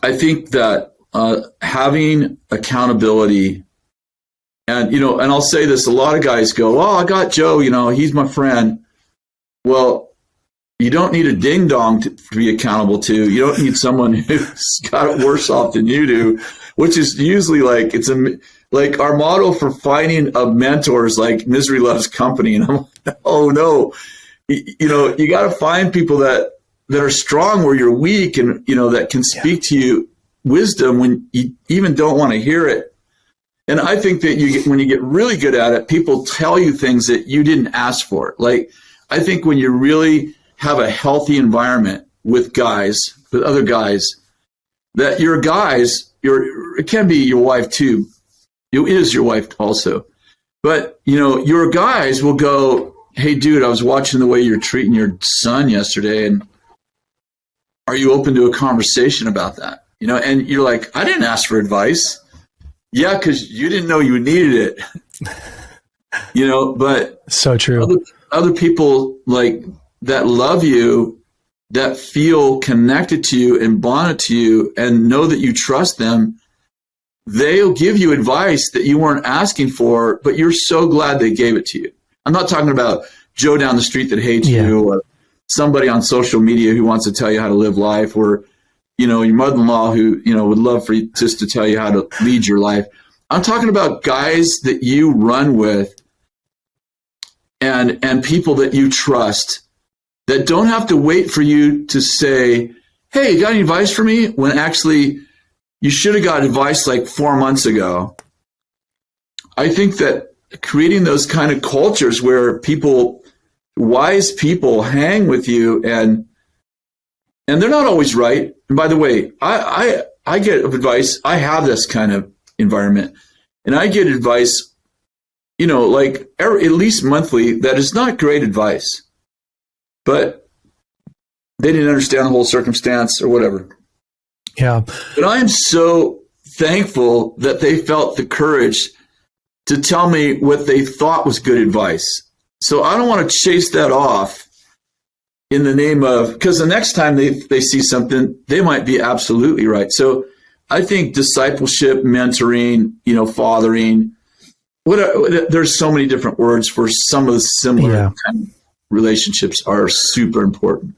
I think that having accountability, and, you know, and I'll say this, a lot of guys go, oh, I got Joe, you know, he's my friend. Well, you don't need a ding dong to be accountable to. You don't need someone who's got it worse off than you do, which is usually like, like our motto for finding a mentor is like misery loves company. And I'm like, oh no, you know, you got to find people that are strong where you're weak, and, you know, that can speak to you wisdom when you even don't want to hear it. And I think that when you get really good at it, people tell you things that you didn't ask for. Like, I think when you really have a healthy environment with other guys, that your guys, it can be your wife too. It is your wife also. But, you know, your guys will go, hey, dude, I was watching the way you're treating your son yesterday, and are you open to a conversation about that? You know, and you're like, I didn't ask for advice. Yeah, because you didn't know you needed it. You know, but so true. Other people like that love you, that feel connected to you and bonded to you and know that you trust them, they'll give you advice that you weren't asking for, but you're so glad they gave it to you. I'm not talking about Joe down the street that hates you, or somebody on social media who wants to tell you how to live life, or, you know, your mother-in-law who, you know, would love for you just to tell you how to lead your life. I'm talking about guys that you run with and people that you trust, that don't have to wait for you to say, hey, you got any advice for me? When actually you should have got advice like 4 months ago. I think that creating those kind of cultures where wise people hang with you, and they're not always right. And by the way, I get advice. I have this kind of environment, and I get advice, you know, like at least monthly, that is not great advice, but they didn't understand the whole circumstance or whatever. Yeah. But I am so thankful that they felt the courage to tell me what they thought was good advice. So I don't want to chase that off in the name of, because the next time they see something, they might be absolutely right. So I think discipleship, mentoring, you know, fathering, there's so many different words for some of the similar kind of relationships are super important.